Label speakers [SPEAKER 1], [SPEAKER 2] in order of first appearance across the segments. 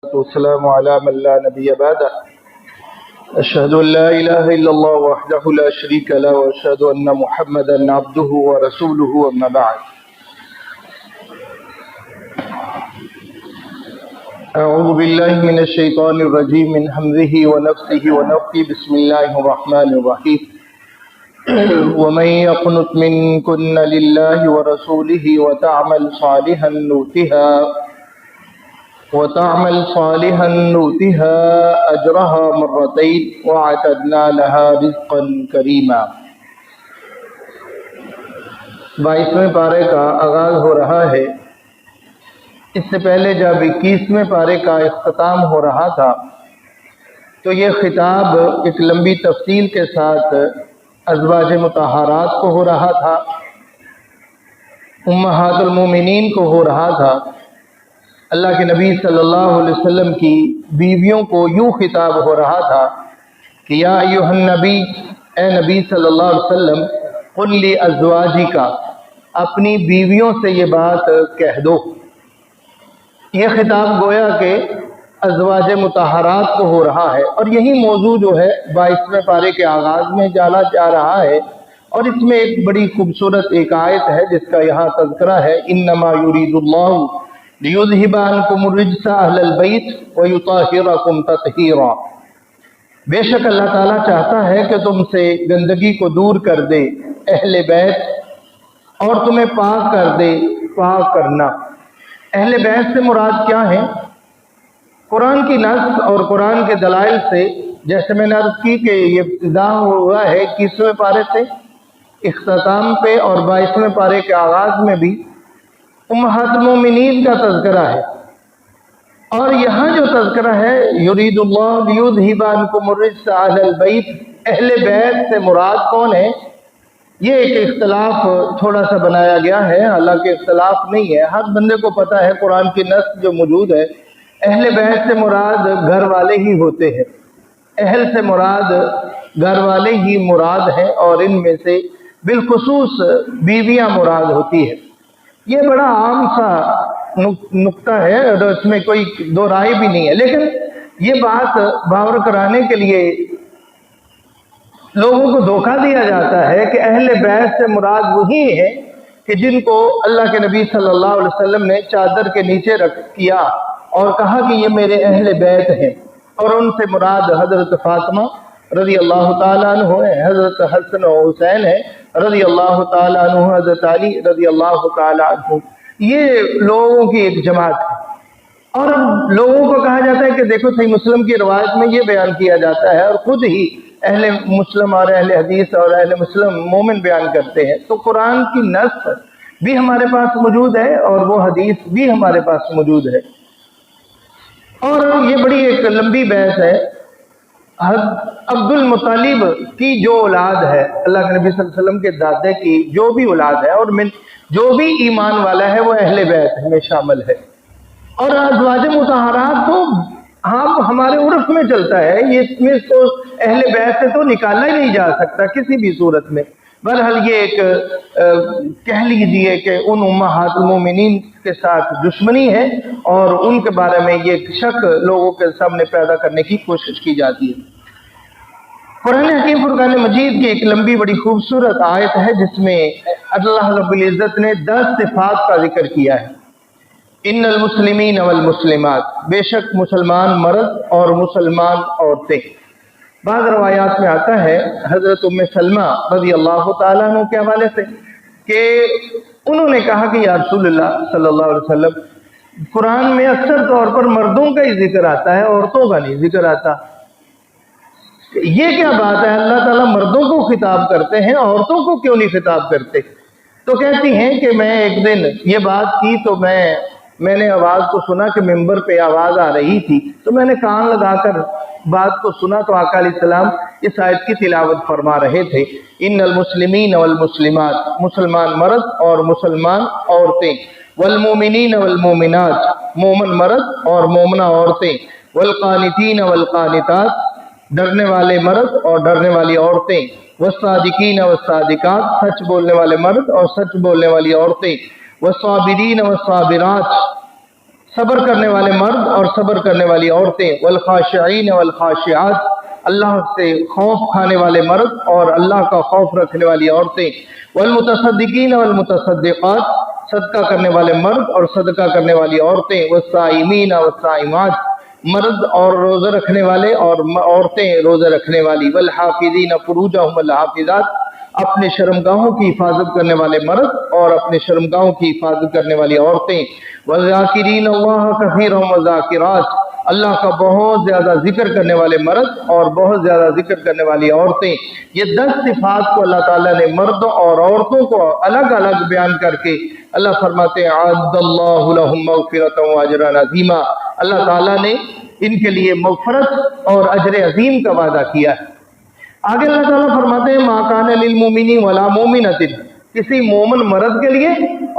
[SPEAKER 1] والسلام على من لا نبي بعده أشهد أن لا إله إلا الله وحده لا شريك له وأشهد أن محمدا عبده ورسوله أما بعد أعوذ بالله من الشيطان الرجيم من همزه ونفسه ونفخه بسم الله الرحمن الرحيم ومن يقنت منكن لله ورسوله وتعمل صالحا نؤتها أجرها مرتين وأعتدنا لها رزقا كريما۔ 22ویں پارے کا آغاز ہو رہا ہے۔ اس سے پہلے جب 21ویں پارے کا اختتام ہو رہا تھا تو یہ خطاب ایک لمبی تفصیل کے ساتھ ازواج مطہرات کو ہو رہا تھا، امہات المومنین کو ہو رہا تھا، اللہ کے نبی صلی اللہ علیہ وسلم کی بیویوں کو یوں خطاب ہو رہا تھا کہ یا ایھا النبی، اے نبی صلی اللہ علیہ وسلم، قل لازواجک، اپنی بیویوں سے یہ بات کہہ دو۔ یہ خطاب گویا کہ ازواج مطہرات کو ہو رہا ہے، اور یہی موضوع جو ہے 22ویں پارے کے آغاز میں ڈالا جا رہا ہے، اور اس میں ایک بڑی خوبصورت ایک آیت ہے جس کا یہاں تذکرہ ہے، انما یرید اللہ لیذھب عنکم الرجس اہل البیت ویطہرکم تطہیرا۔ بے شک اللہ تعالیٰ چاہتا ہے کہ تم سے گندگی کو دور کر دے اہل بیت، اور تمہیں پاک کر دے، پاک کرنا۔ اہل بیت سے مراد کیا ہے؟ قرآن کی نص اور قرآن کے دلائل سے، جیسے میں نے عرض کی کہ یہ ابتدا ہوا ہے 21ویں پارے سے، اختتام پہ اور 22ویں پارے کے آغاز میں بھی امہات المومنین کا تذکرہ ہے، اور یہاں جو تذکرہ ہے یرید اللہ لیذھب عنکم الرجس اہل البیت، اہل بیت سے مراد کون ہے؟ یہ ایک اختلاف تھوڑا سا بنایا گیا ہے، حالانکہ اختلاف نہیں ہے، ہر بندے کو پتہ ہے قرآن کی نص جو موجود ہے، اہل بیت سے مراد گھر والے ہی ہوتے ہیں، اہل سے مراد گھر والے ہی مراد ہیں، اور ان میں سے بالخصوص بیویاں مراد ہوتی ہے۔ یہ بڑا عام سا نقطہ ہے اور اس میں کوئی دو رائے بھی نہیں ہے، لیکن یہ بات باور کرانے کے لیے لوگوں کو دھوکہ دیا جاتا ہے کہ اہل بیت سے مراد وہی ہے کہ جن کو اللہ کے نبی صلی اللہ علیہ وسلم نے چادر کے نیچے رکھ کیا اور کہا کہ یہ میرے اہل بیت ہیں، اور ان سے مراد حضرت فاطمہ رضی اللہ تعالیٰ عنہ ہے، حضرت حسن و حسین ہے رضی اللہ تعالیٰ عنہ، حضرت علی رضی اللہ تعالیٰ عنہ، یہ لوگوں کی ایک جماعت ہے۔ اور لوگوں کو کہا جاتا ہے کہ دیکھو صحیح مسلم کی روایت میں یہ بیان کیا جاتا ہے، اور خود ہی اہل مسلم اور اہل حدیث اور اہل مسلم مومن بیان کرتے ہیں، تو قرآن کی نص بھی ہمارے پاس موجود ہے اور وہ حدیث بھی ہمارے پاس موجود ہے، اور یہ بڑی ایک لمبی بحث ہے۔ عبد المطلب کی جو اولاد ہے، اللہ کے نبی صلی اللہ علیہ وسلم کے دادے کی جو بھی اولاد ہے اور جو بھی ایمان والا ہے وہ اہل بیت میں شامل ہے، اور ازواج مطہرات تو ہمارے عرف میں چلتا ہے، یہ اس میں تو اہل بیت سے تو نکالا ہی نہیں جا سکتا کسی بھی صورت میں۔ بہرحال یہ ایک کہہ لیجئے کہ ان امہات المومنین کے ساتھ دشمنی ہے، اور ان کے بارے میں یہ شک لوگوں کے سامنے پیدا کرنے کی کوشش کی جاتی ہے۔ قرآن حکیم فرقان مجید کی ایک لمبی بڑی خوبصورت آیت ہے جس میں اللہ رب العزت نے 10 صفات کا ذکر کیا ہے۔ ان المسلمین والمسلمات، بے شک مسلمان مرد اور مسلمان عورتیں۔ بعض روایات میں آتا ہے حضرت ام سلمہ رضی اللہ تعالیٰ عنہ کے حوالے سے کہ انہوں نے کہا کہ یا رسول اللہ صلی اللہ علیہ وسلم، قرآن میں اکثر طور پر مردوں کا ہی ذکر آتا ہے، عورتوں کا نہیں ذکر آتا، یہ کیا بات ہے؟ اللہ تعالیٰ مردوں کو خطاب کرتے ہیں، عورتوں کو کیوں نہیں خطاب کرتے؟ تو کہتی ہیں کہ میں ایک دن یہ بات کی تو میں نے آواز کو سنا کہ ممبر پہ آواز آ رہی تھی، تو میں نے کان لگا کر بات کو سنا تو آقا علیہ السلام اس آیت کی تلاوت فرما رہے تھے، ان المسلمین والمسلمات، مسلمان مرد اور مسلمان عورتیں، والمومنین والمومنات، مومن مرد اور مومنہ عورتیں، والقانتین والقانتات، ڈرنے والے مرد اور ڈرنے والی عورتیں، والصادقین والصادقات، سچ بولنے والے مرد اور سچ بولنے والی عورتیں، والصابرین والصابرات، صبر کرنے والے مرد اور صبر کرنے والی عورتیں، والخاشعین والخاشعات، اللہ سے خوف کھانے والے مرد اور اللہ کا خوف رکھنے والی عورتیں، والمتصدقین والمتصدقات، صدقہ کرنے والے مرد اور صدقہ کرنے والی عورتیں، والصائمین والصائمات، مرد اور روزہ رکھنے والے اور عورتیں روزہ رکھنے والی، والحافظین فروجہم والحافظات، اپنے شرمگاہوں کی حفاظت کرنے والے مرد اور اپنے شرمگاہوں کی حفاظت کرنے والی عورتیں، والذاکرین اللہ کثیرا والذاکرات، اللہ کا بہت زیادہ ذکر کرنے والے مرد اور بہت زیادہ ذکر کرنے والی عورتیں۔ یہ 10 صفات کو اللہ تعالیٰ نے مردوں اور عورتوں کو الگ الگ بیان کر کے اللہ فرماتے ہیں اعد اللہ لہم مغفرۃ واجرا عظیما، اللہ تعالیٰ نے ان کے لیے مغفرت اور اجر عظیم کا وعدہ کیا ہے۔ آگے اللہ تعالیٰ فرماتے ہیں ما کان للمؤمن ولا مؤمنۃ، کسی مومن مرد کے لیے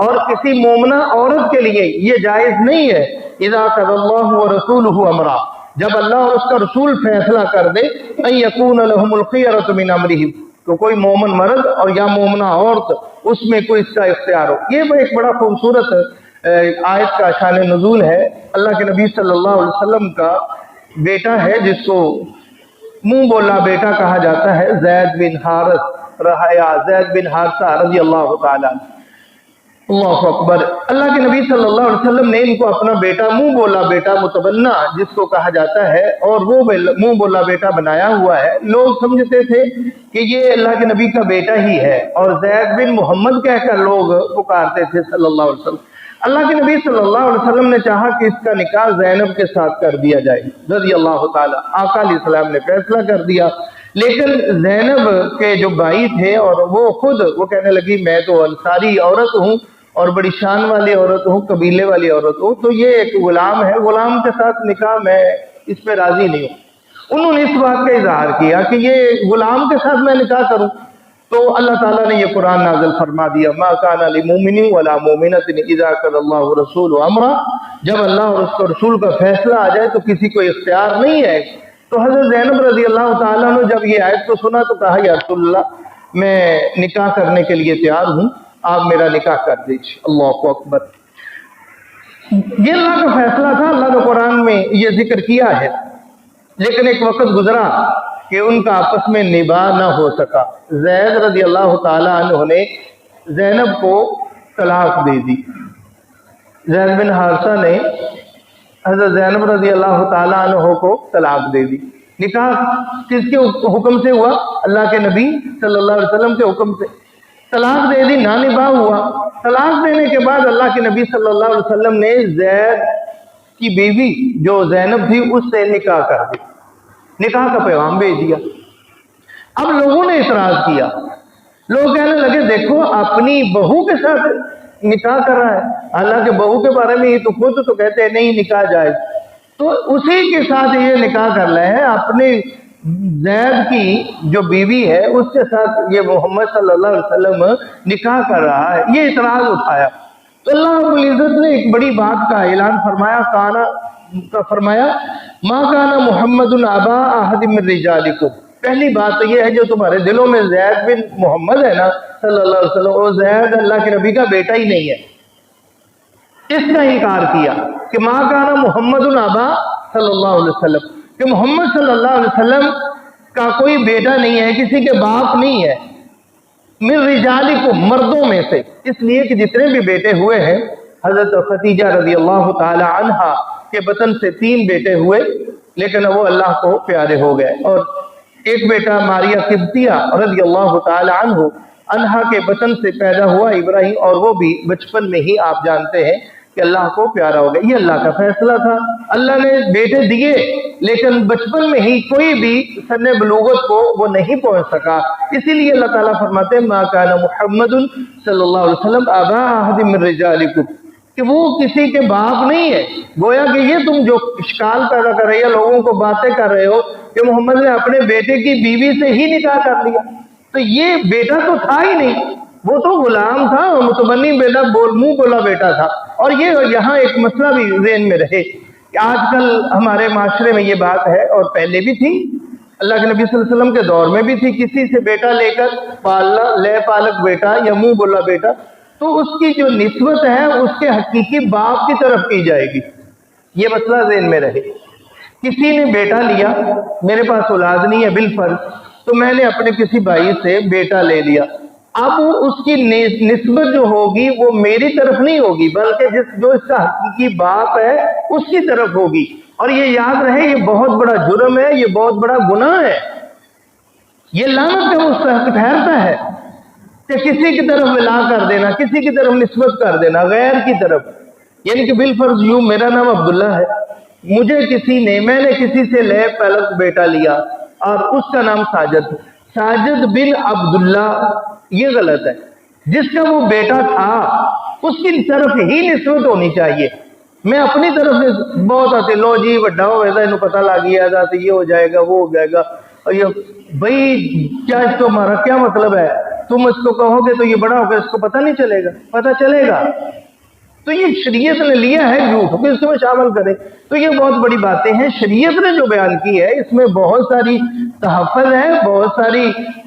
[SPEAKER 1] اور کسی مومنہ عورت کے لیے یہ جائز نہیں ہے، اذا قضى اللہ ورسولہ امرا، جب اللہ اور اس کا رسول فیصلہ کر دے، ان یکون لہم الخیرۃ من امرہم، تو کوئی مومن مرد اور یا مومنہ عورت اس میں کوئی اس کا اختیار ہو۔ یہ ایک بڑا خوبصورت آیت کا شان نزول ہے۔ اللہ کے نبی صلی اللہ علیہ وسلم کا بیٹا ہے جس کو منہ بولا بیٹا کہا جاتا ہے، زید بن حارث زید بن حارثہ رضی اللہ تعالیٰ عنہ۔ اللہ اکبر۔ اللہ کے نبی صلی اللہ علیہ وسلم نے ان کو اپنا بیٹا منہ بولا بیٹا متبنہ جس کو کہا جاتا ہے، اور وہ منہ بولا بیٹا بنایا ہوا ہے۔ لوگ سمجھتے تھے کہ یہ اللہ کے نبی کا بیٹا ہی ہے، اور زید بن محمد کہہ کر لوگ پکارتے تھے صلی اللہ علیہ وسلم۔ اللہ کے نبی صلی اللہ علیہ وسلم نے چاہا کہ اس کا نکاح زینب کے ساتھ کر دیا جائے رضی اللہ تعالیٰ۔ آقا علیہ السلام نے فیصلہ کر دیا، لیکن زینب کے جو بھائی تھے اور وہ کہنے لگی میں تو انصاری عورت ہوں اور بڑی شان والی عورت ہوں، قبیلے والی عورت ہوں، تو یہ ایک غلام ہے، غلام کے ساتھ نکاح میں اس پہ راضی نہیں ہوں۔ انہوں نے اس بات کا اظہار کیا کہ یہ غلام کے ساتھ میں نکاح کروں، تو اللہ تعالیٰ نے یہ قرآن نازل فرما دیا ما کان لمؤمن ولا مؤمنۃ اذا قضى اللہ ورسولہ امرا، جب اللہ اور اس کا رسول کا فیصلہ آ جائے تو کسی کو اختیار نہیں ہے۔ تو حضرت زینب رضی اللہ تعالیٰ نے جب یہ آیت کو سنا تو کہا یا رسول اللہ میں نکاح کرنے کے لیے تیار ہوں، آپ میرا نکاح کر دیجیے۔ اللہ اکبر۔ یہ اللہ کا فیصلہ تھا، اللہ نے قرآن میں یہ ذکر کیا ہے، لیکن ایک وقت گزرا کہ ان کا آپس میں نباہ نہ ہو سکا۔ زید رضی اللہ تعالیٰ عنہ نے زینب کو طلاق دے دی۔ زید بن حارثہ نے حضرت زینب رضی اللہ تعالیٰ عنہ کو طلاق دے دی۔ نکاح کس کے حکم سے ہوا؟ اللہ کے نبی صلی اللہ علیہ وسلم کے حکم سے۔ طلاق دے دی، نہ نباہ ہوا۔ طلاق دینے کے بعد اللہ کے نبی صلی اللہ علیہ وسلم نے زید کی بیوی جو زینب تھی اس سے نکاح کر دی، نکاح کا پیغام بھیج دیا۔ اب لوگوں نے اعتراض کیا، لوگ کہنے لگے دیکھو اپنی بہو کے ساتھ نکاح کر رہا ہے، حالانکہ بہو کے بارے میں یہ تو خود تو کہتے ہیں نہیں نکاح جائز، تو اسی کے ساتھ یہ نکاح کر رہے ہیں، اپنے زید کی جو بیوی ہے اس کے ساتھ یہ محمد صلی اللہ علیہ وسلم نکاح کر رہا ہے۔ یہ اعتراض اٹھایا تو اللہ رب العزت نے ایک بڑی بات کا اعلان فرمایا ما کان محمد ابا احد من رجالکم۔ پہلی بات تو یہ ہے جو تمہارے دلوں میں زید بن محمد ہے نا صلی اللہ علیہ وسلم، وہ زید اللہ کے نبی کا بیٹا ہی نہیں ہے، اس کا انکار کیا کہ ما کان محمد ابا صلی اللہ علیہ وسلم، کہ محمد صلی اللہ علیہ وسلم کا کوئی بیٹا نہیں ہے، کسی کے باپ نہیں ہے، من رجالکم، مردوں میں سے، اس لیے کہ جتنے بھی بیٹے ہوئے ہیں حضرت خدیجہ رضی اللہ تعالی عنہا کے بطن سے 3 بیٹے ہوئے، لیکن وہ اللہ کو پیارے ہو گئے، اور ایک بیٹا ماریہ قبطیہ رضی اللہ تعالی عنہا کے بطن سے پیدا ہوا ابراہیم، اور وہ بھی بچپن میں ہی آپ جانتے ہیں کہ اللہ کو پیارا ہو گیا۔ یہ اللہ کا فیصلہ تھا، اللہ نے بیٹے دیے لیکن بچپن میں ہی کوئی بھی سن بلوغت کو وہ نہیں پہنچ سکا، اسی لیے اللہ تعالیٰ فرماتے ہیں ما کان محمد صلی اللہ علیہ وسلم ابا احد من رجالکم، کہ وہ کسی کے باپ نہیں ہے۔ گویا کہ یہ تم جو اشکال پیدا کر رہے ہو، لوگوں کو باتیں کر رہے ہو کہ محمد نے اپنے بیٹے کی بیوی سے ہی نکاح کر لیا، تو یہ بیٹا تو تھا ہی نہیں، وہ تو غلام تھا، متبنی بیٹا منہ بولا بیٹا تھا۔ اور یہ یہاں ایک مسئلہ بھی ذہن میں رہے کہ آج کل ہمارے معاشرے میں یہ بات ہے، اور پہلے بھی تھی، اللہ کے نبی صلی اللہ علیہ وسلم کے دور میں بھی تھی، کسی سے بیٹا لے کر پالنا، لے پالک بیٹا یا منہ بولا بیٹا، تو اس کی جو نسبت ہے اس کے حقیقی باپ کی طرف کی جائے گی، یہ مسئلہ ذہن میں رہے۔ کسی نے بیٹا لیا، میرے پاس اولاد نہیں ہے بالفرض، تو میں نے اپنے کسی بھائی سے بیٹا لے لیا، اب اس کی نسبت جو ہوگی وہ میری طرف نہیں ہوگی بلکہ جو اس کا حقیقی باپ ہے اس کی طرف ہوگی۔ اور یہ یاد رہے یہ بہت بڑا جرم ہے، یہ بہت بڑا گناہ ہے، یہ لعنت کا مستحق ٹھہرتا ہے کہ کسی کی طرف ملا کر دینا، کسی کی طرف نسبت کر دینا غیر کی طرف۔ یعنی کہ بالفرض یوں میرا نام عبداللہ ہے، میں نے کسی سے لے پلک بیٹا لیا اور اس کا نام ساجد بن عبداللہ، یہ غلط ہے۔ جس کا وہ بیٹا تھا اس کی طرف ہی نسبت ہونی چاہیے۔ میں اپنی طرف سے بہت آتے لو جی وڈا ہو ویسا انہوں پتہ لگ گیا جاتا یہ ہو جائے گا وہ ہو جائے گا، اور یہ بھائی کیا اس کو ہمارا کیا مطلب ہے؟ تم اس کو کہو گے تو یہ بڑا ہوگا، اس کو پتہ نہیں چلے گا، پتہ چلے گا۔ تو یہ شریعت نے لیا ہے جھوٹ کو اس میں شامل کرے، تو یہ بہت بڑی باتیں ہیں شریعت نے جو بیان کی ہے، اس میں بہت ساری تحفظ ہے، بہت ساری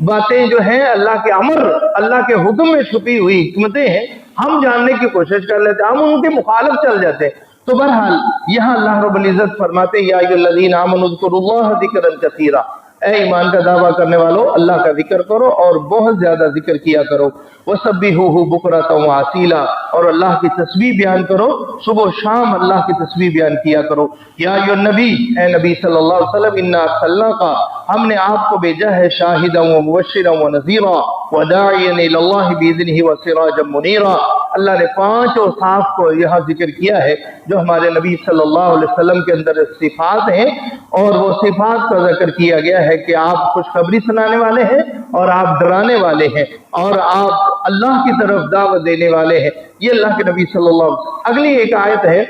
[SPEAKER 1] باتیں جو ہیں اللہ کے امر، اللہ کے حکم میں چھپی ہوئی حکمتیں ہیں، ہم جاننے کی کوشش کر لیتے، ہم ان کے مخالف چل جاتے۔ تو بہرحال یہاں اللہ رب العزت فرماتے یا ایھا الذین آمنوا اذکروا اللہ ذکرا کثیرا، اے ایمان کا دعویٰ کرنے والو اللہ کا ذکر کرو اور بہت زیادہ ذکر کیا کرو، وَسَبِّحُوهُ بُكْرَةً وَأَصِيلًا، اور اللہ کی تسبیح بیان کرو، صبح و شام اللہ کی تسبیح بیان کیا کرو۔ یا ایھا النبی، اے نبی صلی اللہ علیہ وسلم، اِنَّا أَرْسَلْنَاكَ، ہم نے آپ کو بھیجا ہے شاہدًا ومبشرًا ونذیرًا وداعیا الی اللہ بإذنہ وسراجا منیرا۔ اللہ نے 5 اوصاف کو یہاں ذکر کیا ہے جو ہمارے نبی صلی اللہ علیہ وسلم کے اندر صفات ہیں، اور وہ صفات کا ذکر کیا گیا ہے کہ آپ خوشخبری سنانے والے ہیں اور آپ ڈرانے والے ہیں اور آپ اللہ کی طرف دعوت دینے والے ہیں۔ یہ اللہ کے نبی صلی اللہ علیہ وسلم۔ اگلی ایک آیت ہے،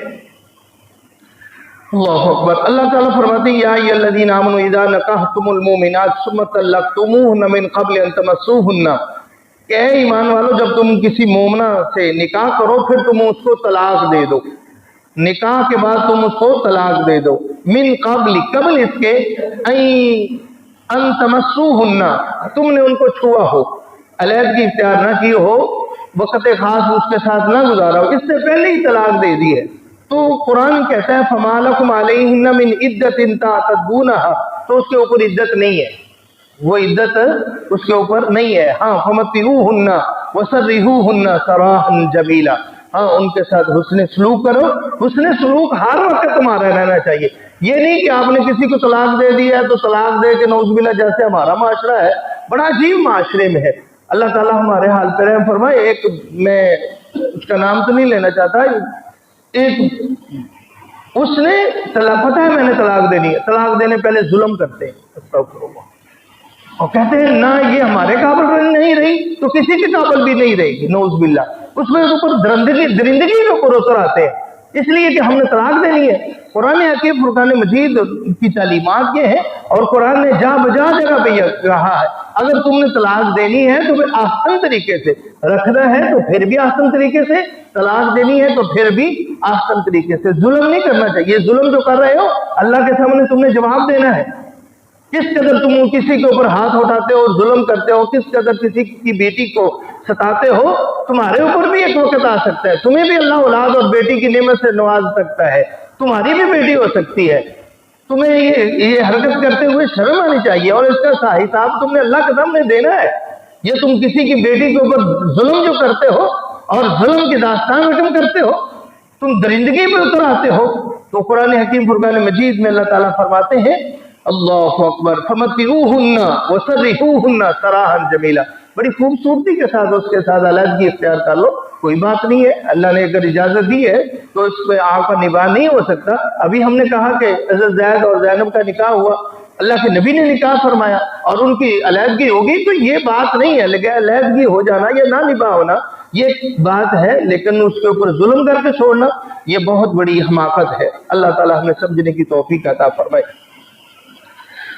[SPEAKER 1] اللہ اکبر، اللہ تعالیٰ فرماتے ہیں یا ایھا الذین آمنوا اذا نکحتم المؤمنات ثم طلقتموہن من قبل ان تمسوہن، کہ اے ایمان والو جب تم کسی مومنہ سے نکاح کرو پھر تم اس کو طلاق دے دو، نکاح کے بعد تم اس کو طلاق دے دو، من قبل، قبل اس کے، ان تمسوہن، تم نے ان کو چھوا ہو، علیحدگی اختیار نہ کی ہو، وقت خاص اس کے ساتھ نہ گزارا ہو، اس سے پہلے ہی طلاق دے دی ہے، تو قرآن کہتا ہے فَمَا لَكُمْ عَلَيْهِنَّ مِنْ عِدَّةٍ تَعْتَدُّونَهَا، تو اس کے اوپر عدت نہیں ہے، وہ عدت اس کے اوپر نہیں ہے۔ ہاں فَمَتِّعُوهُنَّ وَسَرِّحُوهُنَّ سَرَاحًا جَمِيلًا، ہاں ان کے ساتھ حسن سلوک کرو، حسن سلوک ہر وقت تمہارا رہنا چاہیے۔ یہ نہیں کہ آپ نے کسی کو طلاق دے دیا ہے تو طلاق دے کے نعوذ باللہ، جیسے ہمارا معاشرہ ہے بڑا عجیب معاشرے میں ہے، اللہ تعالیٰ ہمارے حال پہ رحم فرمائے۔ ایک میں اس کا نام تو نہیں لینا چاہتا، ایک اس نے پتہ ہے میں نے طلاق دینی ہے، طلاق دینے پہلے ظلم کرتے ہیں استغفر اللہ، اور کہتے ہیں نہ یہ ہمارے قابل نہیں رہی تو کسی کے قابل بھی نہیں رہے گی، نعوذ باللہ، اس میں اوپر درندگی کے اوپر اتر آتے ہیں اس لیے کہ ہم نے طلاق دینی ہے۔ قرآن حکیم فرقان مجید کی تعلیمات یہ ہیں، اور قرآن نے جا بجا جگہ پہ یہ کہا ہے اگر تم نے طلاق دینی ہے تو پھر آسان طریقے سے رکھنا ہے، تو پھر بھی آسان طریقے سے طلاق دینی ہے، تو پھر بھی آسان طریقے سے، ظلم نہیں کرنا چاہیے۔ ظلم جو کر رہے ہو اللہ کے سامنے تم نے جواب دینا ہے، کس قدر تم کسی کے اوپر ہاتھ اٹھاتے ہو، ظلم کرتے ہو، کس قدر کسی کی بیٹی کو ستاتے ہو، تمہارے اوپر بھی ایک وقت آ سکتا ہے، تمہیں بھی اللہ اولاد اور بیٹی کی نعمت سے نواز سکتا ہے، تمہاری بھی بیٹی ہو سکتی ہے، تمہیں یہ حرکت کرتے ہوئے شرم آنی چاہیے، اور اس کا حساب تم نے اللہ کے سامنے دینا ہے۔ یہ تم کسی کی بیٹی کے اوپر ظلم جو کرتے ہو اور ظلم کی داستان رقم کرتے ہو، تم درندگی پہ اتر آتے ہو، تو قرآن حکیم فرقان مجید میں اللہ تعالیٰ فرماتے ہیں اللہ اکبر فَمَتِّعُوهُنَّ وَسَرِّحُوهُنَّ سَرَاحًا جَمِيلًا، بڑی خوبصورتی کے ساتھ اس کے ساتھ علیحدگی اختیار کر لو، کوئی بات نہیں ہے، اللہ نے اگر اجازت دی ہے تو اس پہ آپ کا نباہ نہیں ہو سکتا۔ ابھی ہم نے کہا کہ حضرت زید اور زینب کا نکاح ہوا، اللہ کے نبی نے نکاح فرمایا اور ان کی علیحدگی ہوگی، تو یہ بات نہیں ہے، لیکن علیحدگی ہو جانا یا نہ نباہ ہونا یہ بات ہے، لیکن اس کے اوپر ظلم کر کے چھوڑنا یہ بہت بڑی حماقت ہے۔ اللہ تعالیٰ ہمیں سمجھنے کی توفیق عطا فرمائے۔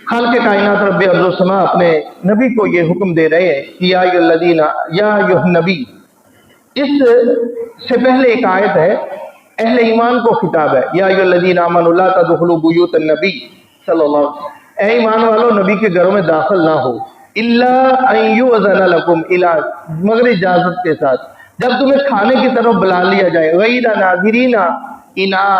[SPEAKER 1] خالق کائنات رب ارض و سما اپنے نبی کو یہ حکم دے رہے ہیں کہ یا ایھا النبی، اس سے پہلے ایک آیت ہے اہل ایمان کو خطاب ہے، یا ایھا الذین آمنوا لا تدخلوا بیوت النبی صلی اللہ علیہ وسلم، اے ایمان والو نبی کے گھروں میں داخل نہ ہو، الا ان یؤذن لکم، مگر اجازت کے ساتھ، جب تمہیں کھانے کی طرف بلا لیا جائے، غیر ناظرین اناء